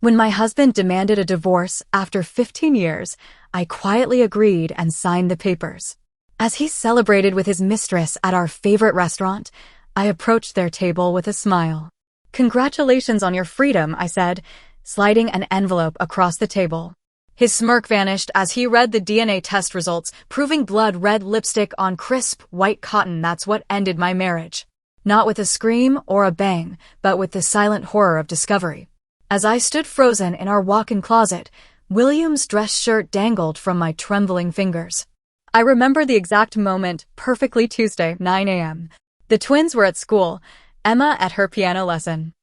When my husband demanded a divorce after 15 years, I quietly agreed and signed the papers. As he celebrated with his mistress at our favorite restaurant, I approached their table with a smile. "Congratulations on your freedom," I said, sliding an envelope across the table. His smirk vanished as he read the DNA test results, proving blood-red lipstick on crisp, white cotton. That's what ended my marriage. Not with a scream or a bang, but with the silent horror of discovery. As I stood frozen in our walk-in closet, William's dress shirt dangled from my trembling fingers. I remember the exact moment perfectly. Tuesday, 9 a.m. The twins were at school, Emma at her piano lesson.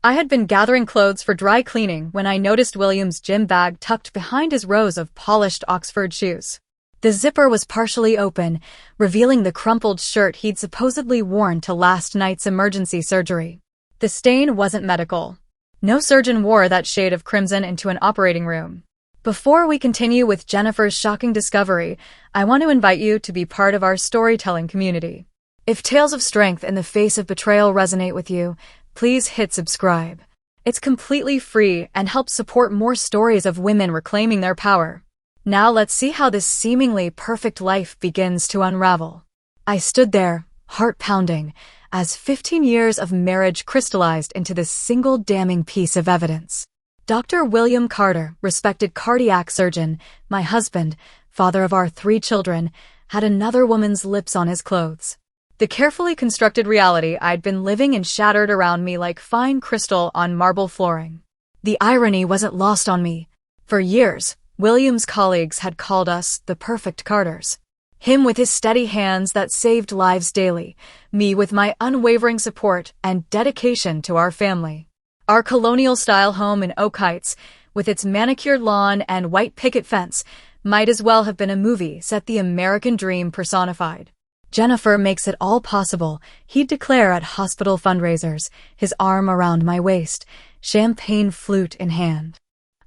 I had been gathering clothes for dry cleaning when I noticed William's gym bag tucked behind his rows of polished Oxford shoes. The zipper was partially open, revealing the crumpled shirt he'd supposedly worn to last night's emergency surgery. The stain wasn't medical. No surgeon wore that shade of crimson into an operating room. Before we continue with Jennifer's shocking discovery, I want to invite you to be part of our storytelling community. If tales of strength in the face of betrayal resonate with you, please hit subscribe. It's completely free and helps support more stories of women reclaiming their power. Now let's see how this seemingly perfect life begins to unravel. I stood there, heart pounding, as 15 years of marriage crystallized into this single damning piece of evidence. Dr. William Carter, respected cardiac surgeon, my husband, father of our 3 children, had another woman's lips on his clothes. The carefully constructed reality I'd been living in shattered around me like fine crystal on marble flooring. The irony wasn't lost on me. For years, William's colleagues had called us the perfect Carters. Him with his steady hands that saved lives daily, me with my unwavering support and dedication to our family. Our colonial-style home in Oak Heights, with its manicured lawn and white picket fence, might as well have been a movie set the American dream personified. "Jennifer makes it all possible," he'd declare at hospital fundraisers, his arm around my waist, champagne flute in hand.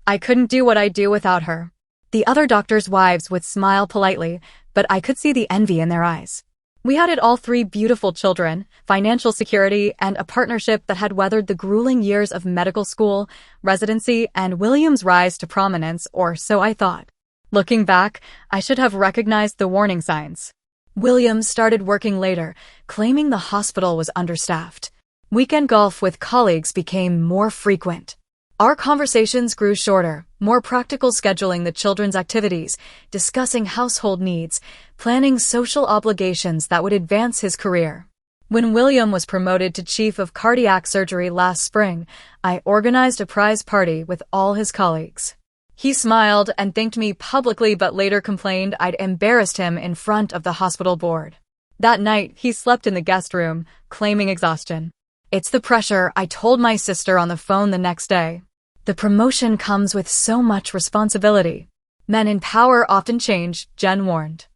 I couldn't do what I do without her. The other doctors' wives would smile politely, but I could see the envy in their eyes. We had it all: 3 beautiful children, financial security, and a partnership that had weathered the grueling years of medical school, residency, and William's rise to prominence, or so I thought. Looking back, I should have recognized the warning signs. William started working later, claiming the hospital was understaffed. Weekend golf with colleagues became more frequent. Our conversations grew shorter, more practical, scheduling the children's activities, discussing household needs, planning social obligations that would advance his career. When William was promoted to chief of cardiac surgery last spring, I organized a prize party with all his colleagues. He smiled and thanked me publicly, but later complained I'd embarrassed him in front of the hospital board. That night, he slept in the guest room, claiming exhaustion. "It's the pressure," I told my sister on the phone the next day. "The promotion comes with so much responsibility. Men in power often change," Jen warned.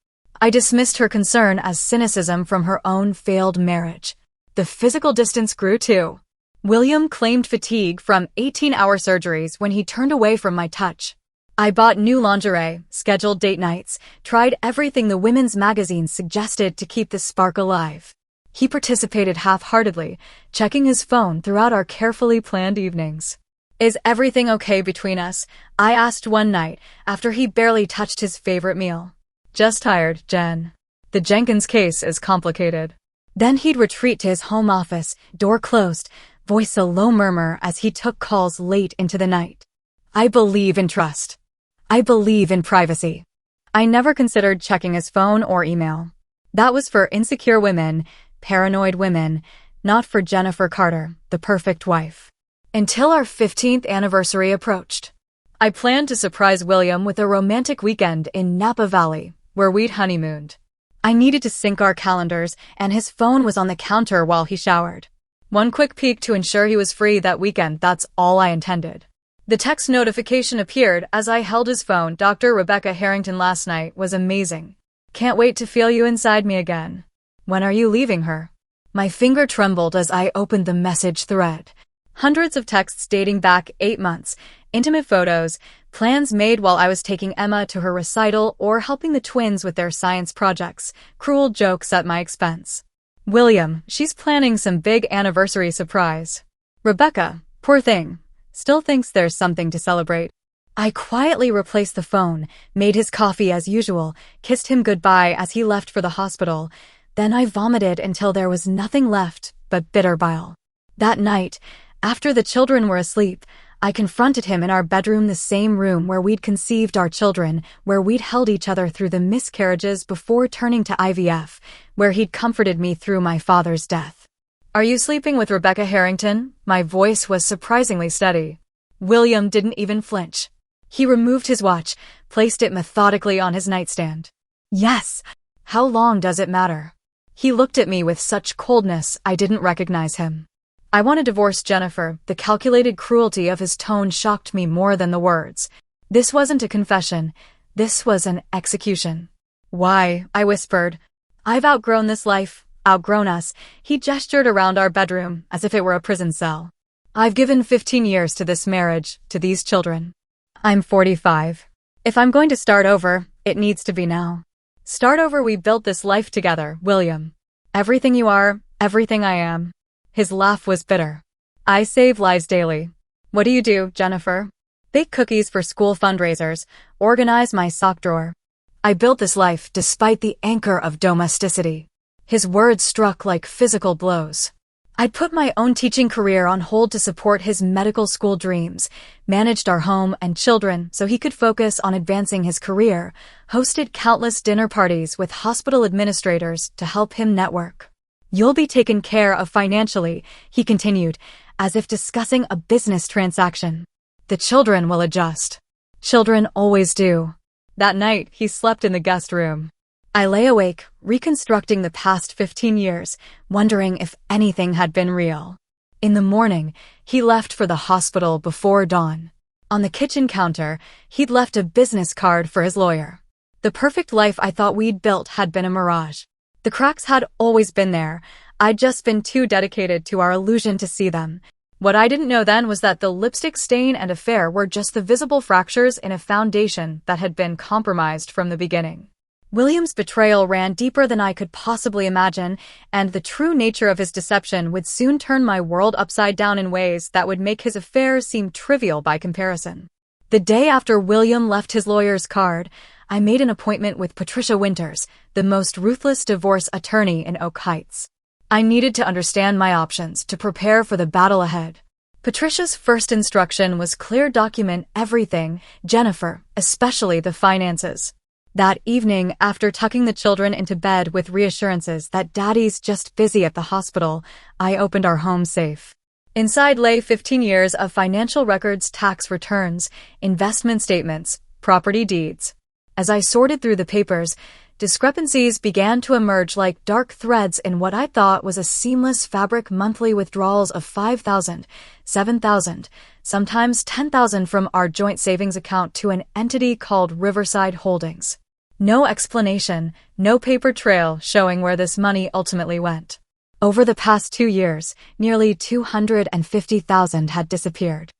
I dismissed her concern as cynicism from her own failed marriage. The physical distance grew too. William claimed fatigue from 18-hour surgeries when he turned away from my touch. I bought new lingerie, scheduled date nights, tried everything the women's magazines suggested to keep the spark alive. He participated half-heartedly, checking his phone throughout our carefully planned evenings. "Is everything okay between us?" I asked one night, after he barely touched his favorite meal. "Just tired, Jen. The Jenkins case is complicated." Then he'd retreat to his home office, door closed, voice a low murmur as he took calls late into the night. I believe in trust. I believe in privacy. I never considered checking his phone or email. That was for insecure women, paranoid women, not for Jennifer Carter, the perfect wife. Until our 15th anniversary approached. I planned to surprise William with a romantic weekend in Napa Valley, where we'd honeymooned. I needed to sync our calendars, and his phone was on the counter while he showered. One quick peek to ensure he was free that weekend, that's all I intended. The text notification appeared as I held his phone. "Dr. Rebecca Harrington last night was amazing. Can't wait to feel you inside me again. When are you leaving her?" My finger trembled as I opened the message thread. Hundreds of texts dating back 8 months, intimate photos, plans made while I was taking Emma to her recital or helping the twins with their science projects, cruel jokes at my expense. "William, she's planning some big anniversary surprise. Rebecca, poor thing. still thinks there's something to celebrate. I quietly replaced the phone, made his coffee as usual, kissed him goodbye as he left for the hospital. Then I vomited until there was nothing left but bitter bile. That night, after the children were asleep, I confronted him in our bedroom, the same room where we'd conceived our children, where we'd held each other through the miscarriages before turning to IVF, where he'd comforted me through my father's death. "Are you sleeping with Rebecca Harrington?" My voice was surprisingly steady. William didn't even flinch. He removed his watch, placed it methodically on his nightstand. "Yes. How long does it matter?" He looked at me with such coldness I didn't recognize him. "I want to divorce Jennifer." The calculated cruelty of his tone shocked me more than the words. This wasn't a confession. This was an execution. "Why?" I whispered. "I've outgrown this life, outgrown us." He gestured around our bedroom as if it were a prison cell. "I've given 15 years to this marriage, to these children. I'm 45. If I'm going to start over, it needs to be now. Start over. We built this life together, William. Everything you are, everything I am." His laugh was bitter. "I save lives daily. What do you do, Jennifer?" "Bake cookies for school fundraisers, organize my sock drawer. I built this life despite the anchor of domesticity." His words struck like physical blows. I'd put my own teaching career on hold to support his medical school dreams, managed our home and children so he could focus on advancing his career, hosted countless dinner parties with hospital administrators to help him network. "You'll be taken care of financially," he continued, as if discussing a business transaction. "The children will adjust. Children always do." That night, he slept in the guest room. I lay awake, reconstructing the past 15 years, wondering if anything had been real. In the morning, he left for the hospital before dawn. On the kitchen counter, he'd left a business card for his lawyer. The perfect life I thought we'd built had been a mirage. The cracks had always been there. I'd just been too dedicated to our illusion to see them. What I didn't know then was that the lipstick stain and affair were just the visible fractures in a foundation that had been compromised from the beginning. William's betrayal ran deeper than I could possibly imagine, and the true nature of his deception would soon turn my world upside down in ways that would make his affairs seem trivial by comparison. The day after William left his lawyer's card, I made an appointment with Patricia Winters, the most ruthless divorce attorney in Oak Heights. I needed to understand my options to prepare for the battle ahead. Patricia's first instruction was clear: document everything, Jennifer, especially the finances. That evening, after tucking the children into bed with reassurances that Daddy's just busy at the hospital, I opened our home safe. Inside lay 15 years of financial records, tax returns, investment statements, property deeds. As I sorted through the papers, discrepancies began to emerge like dark threads in what I thought was a seamless fabric: monthly withdrawals of $5,000, $7,000, sometimes $10,000 from our joint savings account to an entity called Riverside Holdings. No explanation, no paper trail showing where this money ultimately went. Over the past 2 years, nearly $250,000 had disappeared.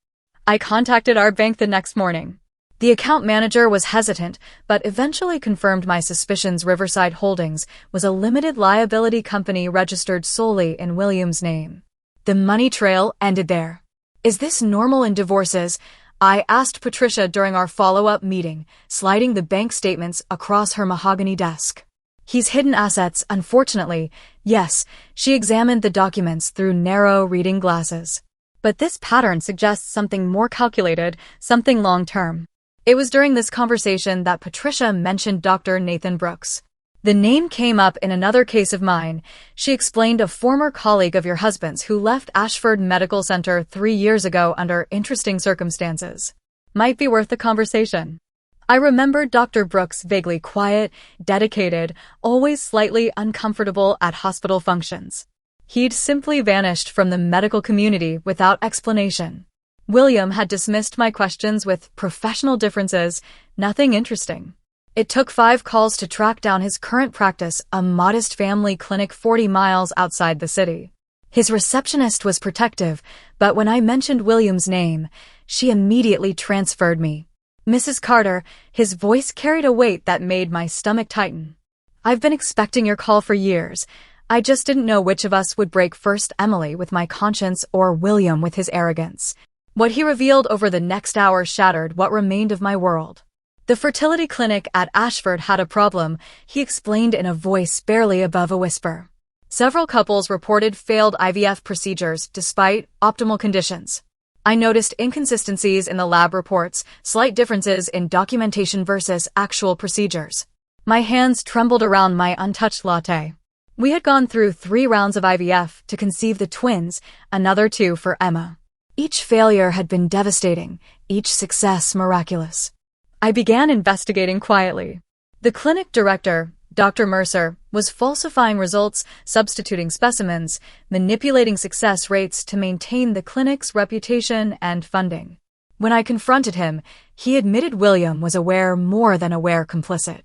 I contacted our bank the next morning. The account manager was hesitant, but eventually confirmed my suspicions. Riverside Holdings was a limited liability company registered solely in William's name. The money trail ended there. "Is this normal in divorces?" I asked Patricia during our follow-up meeting, sliding the bank statements across her mahogany desk. "He's hidden assets, unfortunately." Yes, she examined the documents through narrow reading glasses. "But this pattern suggests something more calculated, something long-term." It was during this conversation that Patricia mentioned Dr. Nathan Brooks. The name came up in another case of mine. She explained: a former colleague of your husband's who left Ashford Medical Center 3 years ago under interesting circumstances. Might be worth the conversation. I remembered Dr. Brooks vaguely quiet, dedicated, always slightly uncomfortable at hospital functions. He'd simply vanished from the medical community without explanation. William had dismissed my questions with professional differences, nothing interesting. It took 5 calls to track down his current practice, a modest family clinic 40 miles outside the city. His receptionist was protective, but when I mentioned William's name, she immediately transferred me. "Mrs. Carter," his voice carried a weight that made my stomach tighten. "I've been expecting your call for years. I just didn't know which of us would break first, Emily with my conscience or William with his arrogance." What he revealed over the next hour shattered what remained of my world. The fertility clinic at Ashford had a problem, he explained in a voice barely above a whisper. Several couples reported failed IVF procedures despite optimal conditions. I noticed inconsistencies in the lab reports, slight differences in documentation versus actual procedures. My hands trembled around my untouched latte. We had gone through 3 rounds of IVF to conceive the twins, another 2 for Emma. Each failure had been devastating, each success miraculous. I began investigating quietly. The clinic director, Dr. Mercer, was falsifying results, substituting specimens, manipulating success rates to maintain the clinic's reputation and funding. When I confronted him, he admitted William was more than aware complicit.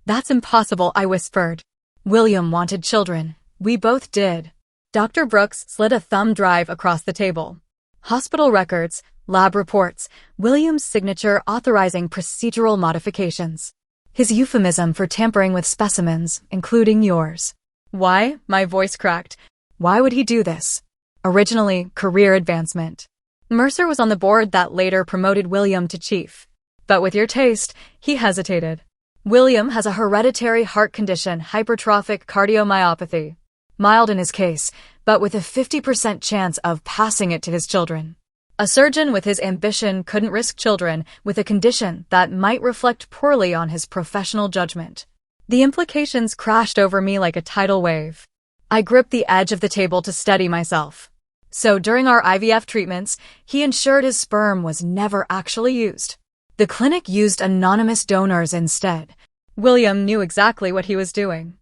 "That's impossible," I whispered. "William wanted children. We both did." Dr. Brooks slid a thumb drive across the table. Hospital records, lab reports, William's signature authorizing procedural modifications. His euphemism for tampering with specimens, including yours. Why? My voice cracked. Why would he do this? Originally, career advancement. Mercer was on the board that later promoted William to chief. But with your taste, he hesitated. William has a hereditary heart condition, hypertrophic cardiomyopathy. Mild in his case, but with a 50% chance of passing it to his children. A surgeon with his ambition couldn't risk children with a condition that might reflect poorly on his professional judgment. The implications crashed over me like a tidal wave. I gripped the edge of the table to steady myself. So during our IVF treatments, he ensured his sperm was never actually used. The clinic used anonymous donors instead. William knew exactly what he was doing.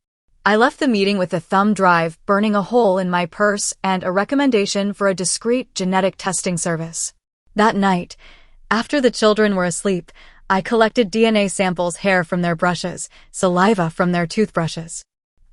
I left the meeting with a thumb drive burning a hole in my purse and a recommendation for a discreet genetic testing service. That night, after the children were asleep, I collected DNA samples, hair from their brushes, saliva from their toothbrushes.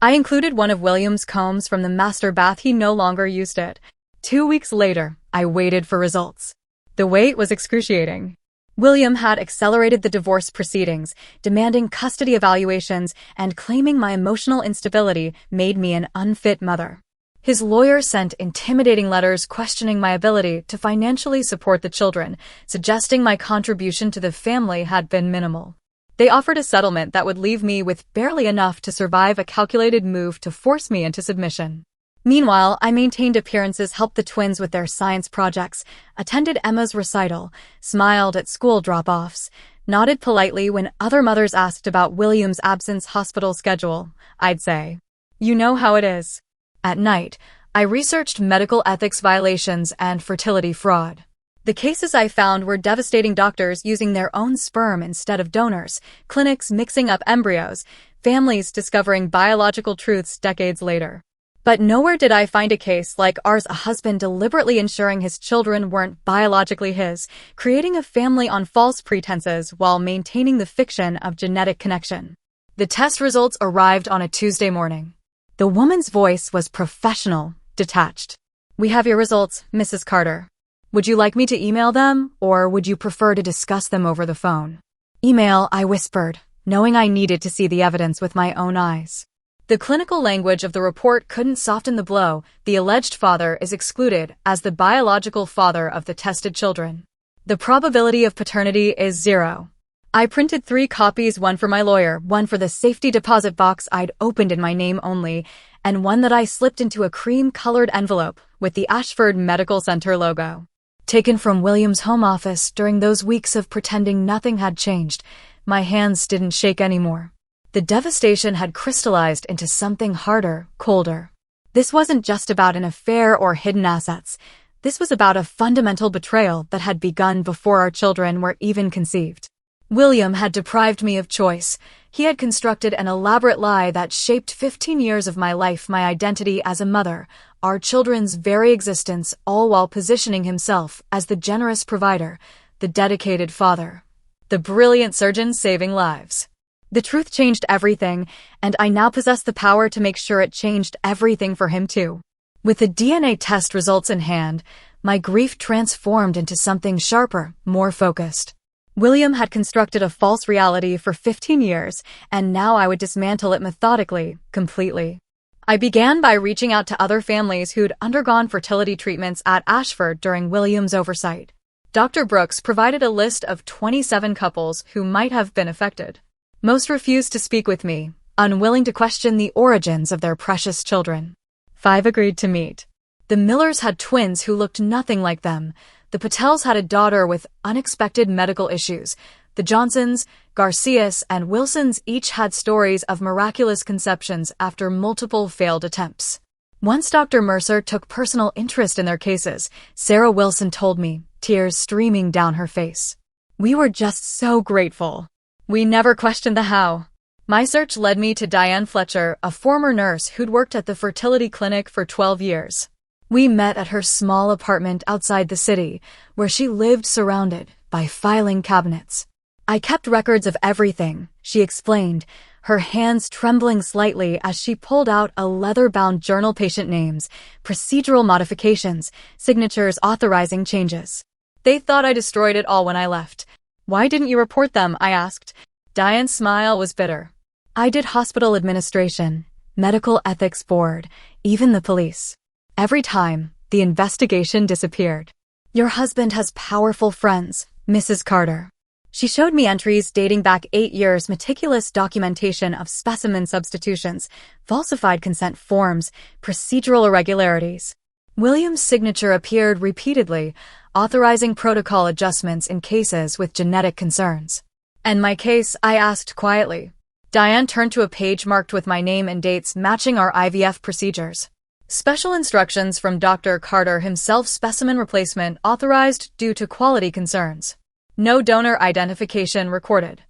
I included one of William's combs from the master bath. He no longer used it. 2 weeks later, I waited for results. The wait was excruciating. William had accelerated the divorce proceedings, demanding custody evaluations and claiming my emotional instability made me an unfit mother. His lawyer sent intimidating letters questioning my ability to financially support the children, suggesting my contribution to the family had been minimal. They offered a settlement that would leave me with barely enough to survive, a calculated move to force me into submission. Meanwhile, I maintained appearances, helped the twins with their science projects, attended Emma's recital, smiled at school drop-offs, nodded politely when other mothers asked about William's absence, hospital schedule. I'd say, "You know how it is." At night, I researched medical ethics violations and fertility fraud. The cases I found were devastating: doctors using their own sperm instead of donors, clinics mixing up embryos, families discovering biological truths decades later. But nowhere did I find a case like ours, a husband deliberately ensuring his children weren't biologically his, creating a family on false pretenses while maintaining the fiction of genetic connection. The test results arrived on a Tuesday morning. The woman's voice was professional, detached. "We have your results, Mrs. Carter. Would you like me to email them, or would you prefer to discuss them over the phone?" "Email," I whispered, knowing I needed to see the evidence with my own eyes. The clinical language of the report couldn't soften the blow. The alleged father is excluded as the biological father of the tested children. The probability of paternity is 0. I printed 3 copies, one for my lawyer, one for the safety deposit box I'd opened in my name only, and one that I slipped into a cream-colored envelope with the Ashford Medical Center logo. Taken from William's home office during those weeks of pretending nothing had changed, my hands didn't shake anymore. The devastation had crystallized into something harder, colder. This wasn't just about an affair or hidden assets. This was about a fundamental betrayal that had begun before our children were even conceived. William had deprived me of choice. He had constructed an elaborate lie that shaped 15 years of my life, my identity as a mother, our children's very existence, all while positioning himself as the generous provider, the dedicated father, the brilliant surgeon saving lives. The truth changed everything, and I now possess the power to make sure it changed everything for him too. With the DNA test results in hand, my grief transformed into something sharper, more focused. William had constructed a false reality for 15 years, and now I would dismantle it methodically, completely. I began by reaching out to other families who'd undergone fertility treatments at Ashford during William's oversight. Dr. Brooks provided a list of 27 couples who might have been affected. Most refused to speak with me, unwilling to question the origins of their precious children. 5 agreed to meet. The Millers had twins who looked nothing like them. The Patels had a daughter with unexpected medical issues. The Johnsons, Garcias, and Wilsons each had stories of miraculous conceptions after multiple failed attempts. Once Dr. Mercer took personal interest in their cases, Sarah Wilson told me, tears streaming down her face. We were just so grateful. We never questioned the how. My search led me to Diane Fletcher, a former nurse who'd worked at the fertility clinic for 12 years. We met at her small apartment outside the city, where she lived surrounded by filing cabinets. I kept records of everything, she explained, her hands trembling slightly as she pulled out a leather-bound journal, patient names, procedural modifications, signatures authorizing changes. They thought I destroyed it all when I left. Why didn't you report them? I asked. Diane's smile was bitter. I did hospital administration, medical ethics board, even the police. Every time, the investigation disappeared. Your husband has powerful friends, Mrs. Carter. She showed me entries dating back 8 years, meticulous documentation of specimen substitutions, falsified consent forms, procedural irregularities. William's signature appeared repeatedly, authorizing protocol adjustments in cases with genetic concerns. And my case, I asked quietly. Diane turned to a page marked with my name and dates matching our IVF procedures. Special instructions from Dr. Carter himself, specimen replacement authorized due to quality concerns. No donor identification recorded.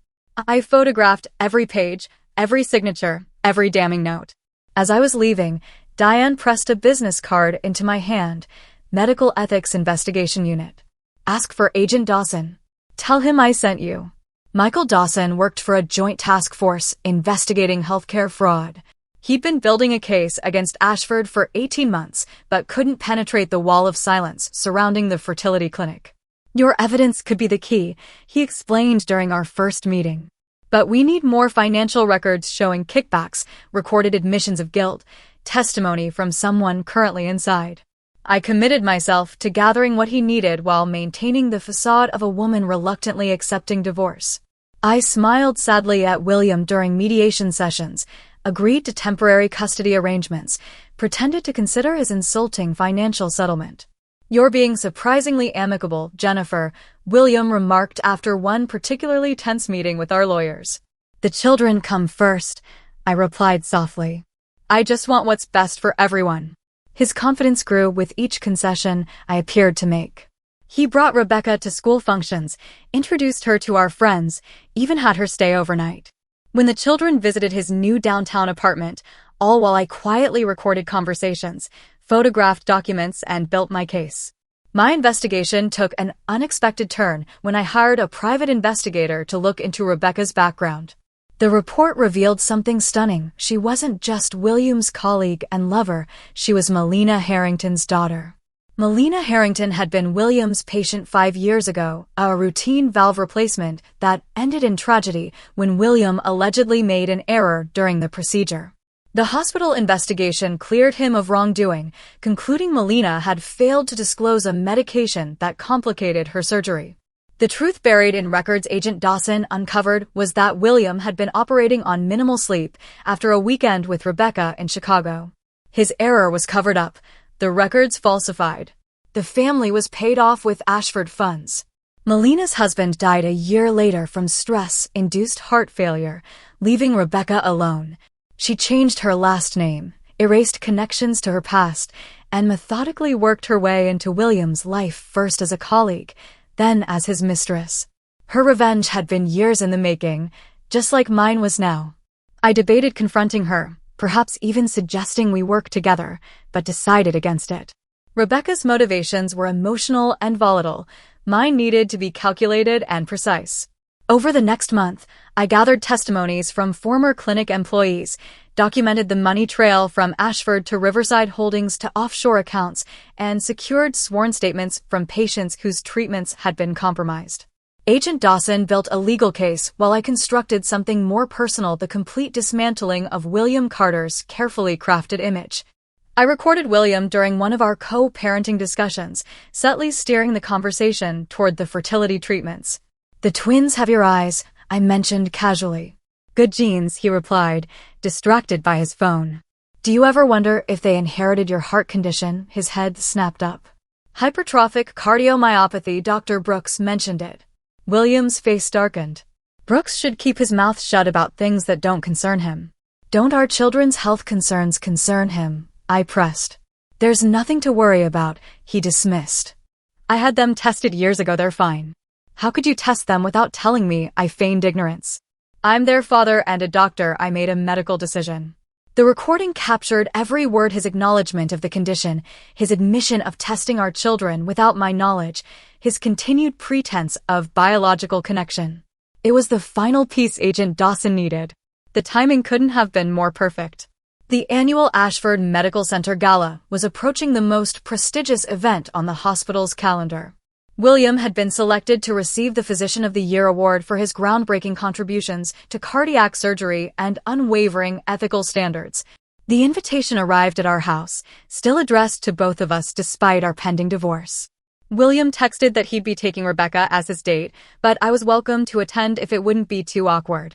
I photographed every page, every signature, every damning note. As I was leaving, Diane pressed a business card into my hand. Medical Ethics Investigation Unit. Ask for Agent Dawson. Tell him I sent you. Michael Dawson worked for a joint task force investigating healthcare fraud. He'd been building a case against Ashford for 18 months, but couldn't penetrate the wall of silence surrounding the fertility clinic. Your evidence could be the key, he explained during our first meeting. But we need more financial records showing kickbacks, recorded admissions of guilt, testimony from someone currently inside. I committed myself to gathering what he needed while maintaining the facade of a woman reluctantly accepting divorce. I smiled sadly at William during mediation sessions, agreed to temporary custody arrangements, pretended to consider his insulting financial settlement. You're being surprisingly amicable, Jennifer, William remarked after one particularly tense meeting with our lawyers. The children come first, I replied softly. I just want what's best for everyone. His confidence grew with each concession I appeared to make. He brought Rebecca to school functions, introduced her to our friends, even had her stay overnight. When the children visited his new downtown apartment, all while I quietly recorded conversations, photographed documents, and built my case. My investigation took an unexpected turn when I hired a private investigator to look into Rebecca's background. The report revealed something stunning. She wasn't just William's colleague and lover, she was Melina Harrington's daughter. Melina Harrington had been William's patient 5 years ago, a routine valve replacement that ended in tragedy when William allegedly made an error during the procedure. The hospital investigation cleared him of wrongdoing, concluding Melina had failed to disclose a medication that complicated her surgery. The truth buried in records Agent Dawson uncovered was that William had been operating on minimal sleep after a weekend with Rebecca in Chicago. His error was covered up, the records falsified. The family was paid off with Ashford funds. Melina's husband died a year later from stress-induced heart failure, leaving Rebecca alone. She changed her last name, erased connections to her past, and methodically worked her way into William's life, first as a colleague, then as his mistress. Her revenge had been years in the making, just like mine was now. I debated confronting her, perhaps even suggesting we work together, but decided against it. Rebecca's motivations were emotional and volatile. Mine needed to be calculated and precise. Over the next month, I gathered testimonies from former clinic employees, documented the money trail from Ashford to Riverside Holdings to offshore accounts, and secured sworn statements from patients whose treatments had been compromised. Agent Dawson built a legal case while I constructed something more personal, the complete dismantling of William Carter's carefully crafted image. I recorded William during one of our co-parenting discussions, subtly steering the conversation toward the fertility treatments. "The twins have your eyes," I mentioned casually. "Good genes," he replied, distracted by his phone. "Do you ever wonder if they inherited your heart condition?" His head snapped up. "Hypertrophic cardiomyopathy," Dr. Brooks mentioned it. William's face darkened. Brooks should keep his mouth shut about things that don't concern him. "Don't our children's health concerns concern him?" I pressed. "There's nothing to worry about," he dismissed. "I had them tested years ago, they're fine." "How could you test them without telling me?" I feigned ignorance. "I'm their father and a doctor," I made a medical decision. The recording captured every word: his acknowledgement of the condition, his admission of testing our children without my knowledge, his continued pretense of biological connection. It was the final piece Agent Dawson needed. The timing couldn't have been more perfect. The annual Ashford Medical Center Gala was approaching, the most prestigious event on the hospital's calendar. William had been selected to receive the Physician of the Year award for his groundbreaking contributions to cardiac surgery and unwavering ethical standards. The invitation arrived at our house, still addressed to both of us despite our pending divorce. William texted that he'd be taking Rebecca as his date, but I was welcome to attend if it wouldn't be too awkward.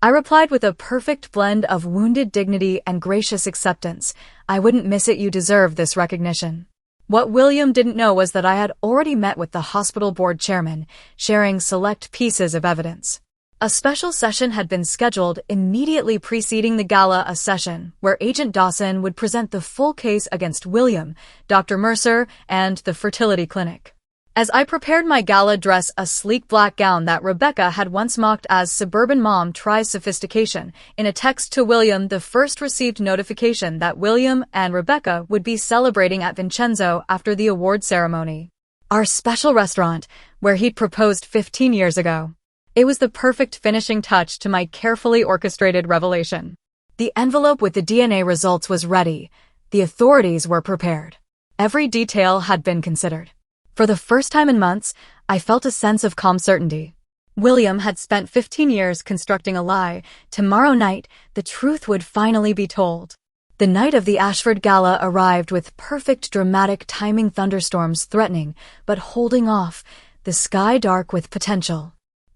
I replied with a perfect blend of wounded dignity and gracious acceptance. "I wouldn't miss it. You deserve this recognition." What William didn't know was that I had already met with the hospital board chairman, sharing select pieces of evidence. A special session had been scheduled immediately preceding the gala, a session where Agent Dawson would present the full case against William, Dr. Mercer, and the fertility clinic. As I prepared my gala dress, a sleek black gown that Rebecca had once mocked as "suburban mom tries sophistication," in a text to William, the first received notification that William and Rebecca would be celebrating at Vincenzo after the award ceremony. Our special restaurant, where he'd proposed 15 years ago. It was the perfect finishing touch to my carefully orchestrated revelation. The envelope with the DNA results was ready. The authorities were prepared. Every detail had been considered. For the first time in months, I felt a sense of calm certainty. William had spent 15 years constructing a lie. Tomorrow night, the truth would finally be told. The night of the Ashford Gala arrived with perfect dramatic timing, thunderstorms threatening, but holding off, the sky dark with potential.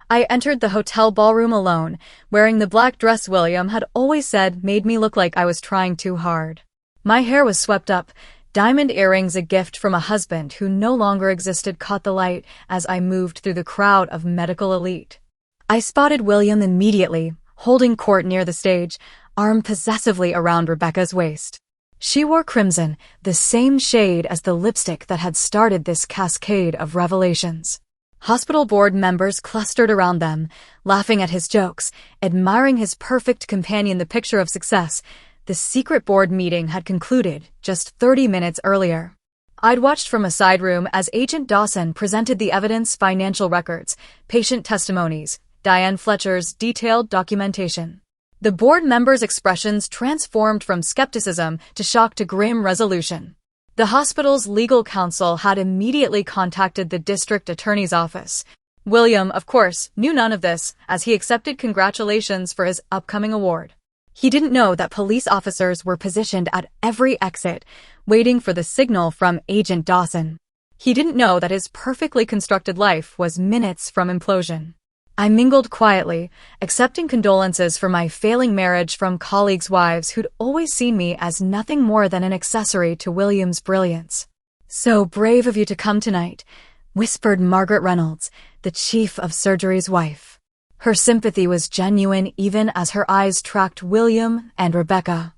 I entered the hotel ballroom alone, wearing the black dress William had always said made me look like I was trying too hard. My hair was swept up. Diamond earrings, a gift from a husband who no longer existed, caught the light as I moved through the crowd of medical elite. I spotted William immediately, holding court near the stage, arm possessively around Rebecca's waist. She wore crimson, the same shade as the lipstick that had started this cascade of revelations. Hospital board members clustered around them, laughing at his jokes, admiring his perfect companion, the picture of success. The secret board meeting had concluded just 30 minutes earlier. I'd watched from a side room as Agent Dawson presented the evidence: financial records, patient testimonies, Diane Fletcher's detailed documentation. The board members' expressions transformed from skepticism to shock to grim resolution. The hospital's legal counsel had immediately contacted the district attorney's office. William, of course, knew none of this, as he accepted congratulations for his upcoming award. He didn't know that police officers were positioned at every exit, waiting for the signal from Agent Dawson. He didn't know that his perfectly constructed life was minutes from implosion. I mingled quietly, accepting condolences for my failing marriage from colleagues' wives who'd always seen me as nothing more than an accessory to William's brilliance. "So brave of you to come tonight," whispered Margaret Reynolds, the chief of surgery's wife. Her sympathy was genuine even as her eyes tracked William and Rebecca.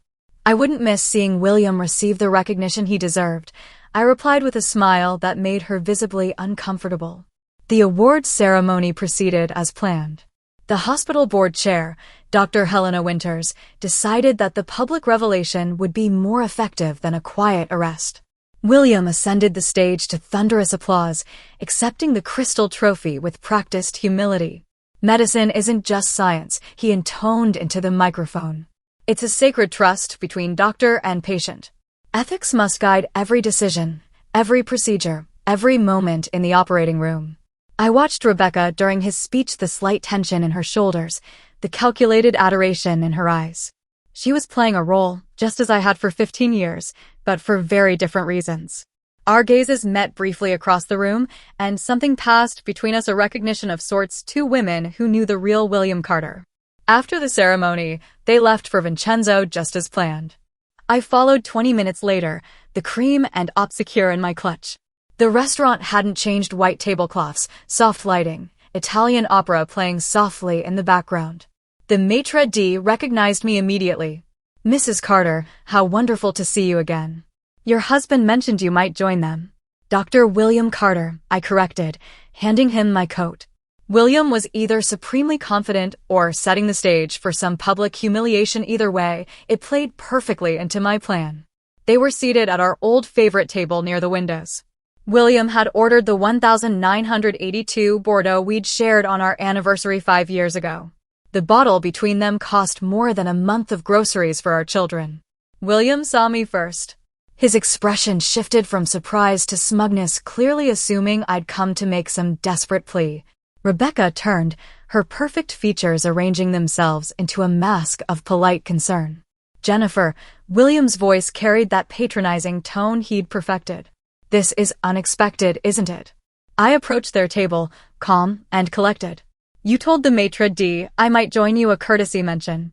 "I wouldn't miss seeing William receive the recognition he deserved," I replied with a smile that made her visibly uncomfortable. The award ceremony proceeded as planned. The hospital board chair, Dr. Helena Winters, decided that the public revelation would be more effective than a quiet arrest. William ascended the stage to thunderous applause, accepting the crystal trophy with practiced humility. "Medicine isn't just science," he intoned into the microphone. "It's a sacred trust between doctor and patient. Ethics must guide every decision, every procedure, every moment in the operating room." I watched Rebecca during his speech, the slight tension in her shoulders, the calculated adoration in her eyes. She was playing a role, just as I had for 15 years, but for very different reasons. Our gazes met briefly across the room, and something passed between us, a recognition of sorts, two women who knew the real William Carter. After the ceremony, they left for Vincenzo just as planned. I followed 20 minutes later, the cream and obscure in my clutch. The restaurant hadn't changed: white tablecloths, soft lighting, Italian opera playing softly in the background. The maitre d' recognized me immediately. "Mrs. Carter, how wonderful to see you again. Your husband mentioned you might join them." "Dr. William Carter," I corrected, handing him my coat. William was either supremely confident or setting the stage for some public humiliation. Either way, it played perfectly into my plan. They were seated at our old favorite table near the windows. William had ordered the 1982 Bordeaux we'd shared on our anniversary 5 years ago. The bottle between them cost more than a month of groceries for our children. William saw me first. His expression shifted from surprise to smugness, clearly assuming I'd come to make some desperate plea. Rebecca turned, her perfect features arranging themselves into a mask of polite concern. "Jennifer," William's voice carried that patronizing tone he'd perfected. "This is unexpected, isn't it?" I approached their table, calm and collected. "You told the maitre d' I might join you, a courtesy mention.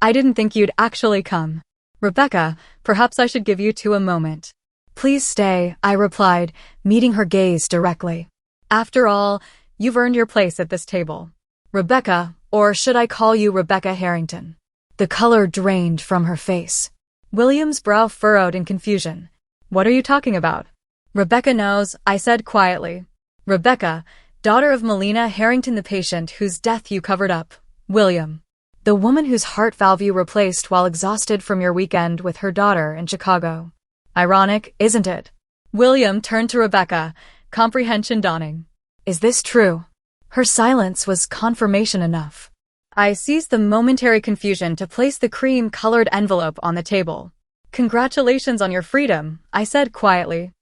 I didn't think you'd actually come. Rebecca, perhaps I should give you two a moment." "Please stay," I replied, meeting her gaze directly. "After all, you've earned your place at this table. Rebecca, or should I call you Rebecca Harrington?" The color drained from her face. William's brow furrowed in confusion. "What are you talking about?" "Rebecca knows," I said quietly. "Rebecca, daughter of Melina Harrington, the patient whose death you covered up. William. The woman whose heart valve you replaced while exhausted from your weekend with her daughter in Chicago. Ironic, isn't it?" William turned to Rebecca, comprehension dawning. "Is this true?" Her silence was confirmation enough. I seized the momentary confusion to place the cream-colored envelope on the table. "Congratulations on your freedom," I said quietly.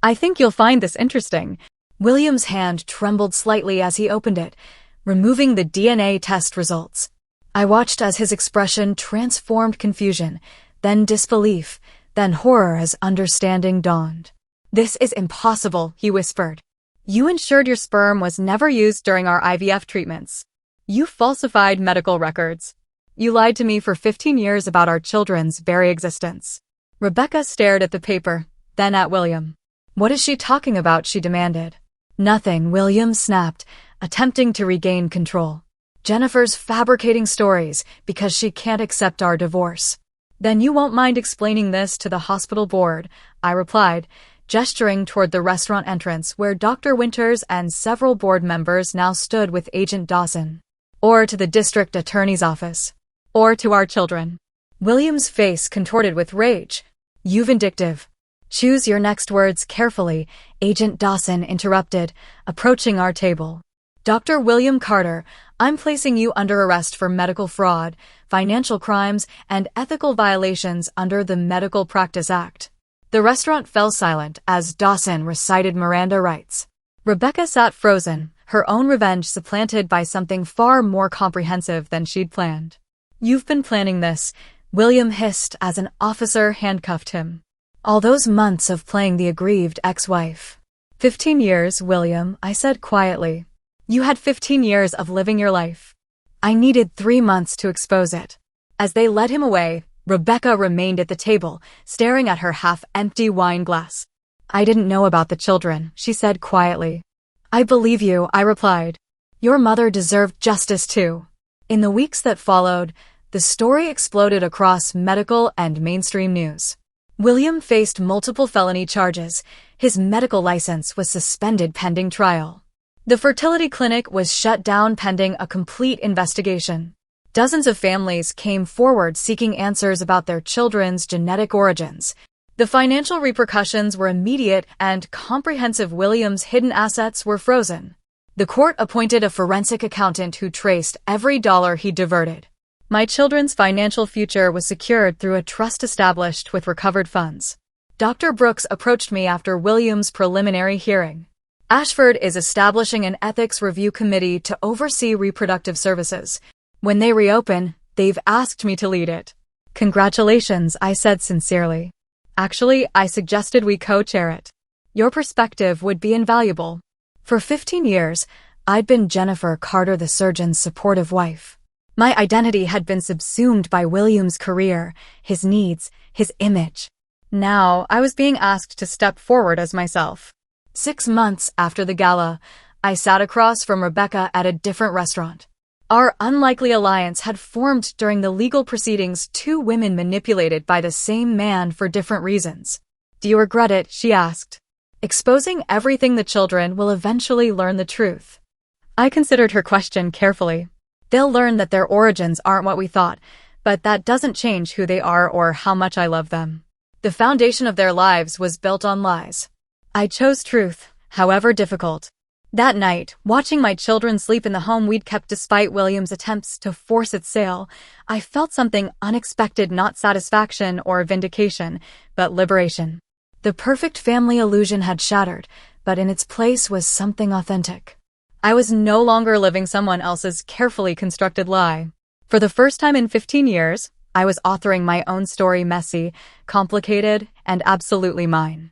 "I think you'll find this interesting." William's hand trembled slightly as he opened it, removing the DNA test results. I watched as his expression transformed confusion, then disbelief, then horror as understanding dawned. "This is impossible," he whispered. "You ensured your sperm was never used during our IVF treatments. You falsified medical records. You lied to me for 15 years about our children's very existence." Rebecca stared at the paper, then at William. "What is she talking about?" she demanded. "Nothing," William snapped, attempting to regain control. "Jennifer's fabricating stories because she can't accept our divorce." "Then you won't mind explaining this to the hospital board," I replied, gesturing toward the restaurant entrance where Dr. Winters and several board members now stood with Agent Dawson. "Or to the district attorney's office. Or to our children." William's face contorted with rage. "You vindictive." "Choose your next words carefully," Agent Dawson interrupted, approaching our table. "Dr. William Carter, I'm placing you under arrest for medical fraud, financial crimes, and ethical violations under the Medical Practice Act." The restaurant fell silent as Dawson recited Miranda rights. Rebecca sat frozen, her own revenge supplanted by something far more comprehensive than she'd planned. "You've been planning this," William hissed as an officer handcuffed him. "All those months of playing the aggrieved ex-wife." 15 years, William, I said quietly. "You had 15 years of living your life. I needed 3 months to expose it." As they led him away, Rebecca remained at the table, staring at her half-empty wine glass. "I didn't know about the children," she said quietly. "I believe you," I replied. "Your mother deserved justice too." In the weeks that followed, the story exploded across medical and mainstream news. William faced multiple felony charges. His medical license was suspended pending trial. The fertility clinic was shut down pending a complete investigation. Dozens of families came forward seeking answers about their children's genetic origins. The financial repercussions were immediate and comprehensive. William's hidden assets were frozen. The court appointed a forensic accountant who traced every dollar he diverted. My children's financial future was secured through a trust established with recovered funds. Dr. Brooks approached me after William's preliminary hearing. "Ashford is establishing an ethics review committee to oversee reproductive services. When they reopen, they've asked me to lead it." "Congratulations," I said sincerely. Actually, I suggested we co-chair it. Your perspective would be invaluable. For 15 years, I'd been Jennifer Carter, the surgeon's supportive wife. My identity had been subsumed by William's career, his needs, his image. Now, I was being asked to step forward as myself. 6 months after the gala, I sat across from Rebecca at a different restaurant. Our unlikely alliance had formed during the legal proceedings, two women manipulated by the same man for different reasons. Do you regret it? She asked. Exposing everything, the children will eventually learn the truth. I considered her question carefully. They'll learn that their origins aren't what we thought, but that doesn't change who they are or how much I love them. The foundation of their lives was built on lies. I chose truth, however difficult. That night, watching my children sleep in the home we'd kept despite William's attempts to force its sale, I felt something unexpected, not satisfaction or vindication, but liberation. The perfect family illusion had shattered, but in its place was something authentic. I was no longer living someone else's carefully constructed lie. For the first time in 15 years, I was authoring my own story, messy, complicated, and absolutely mine.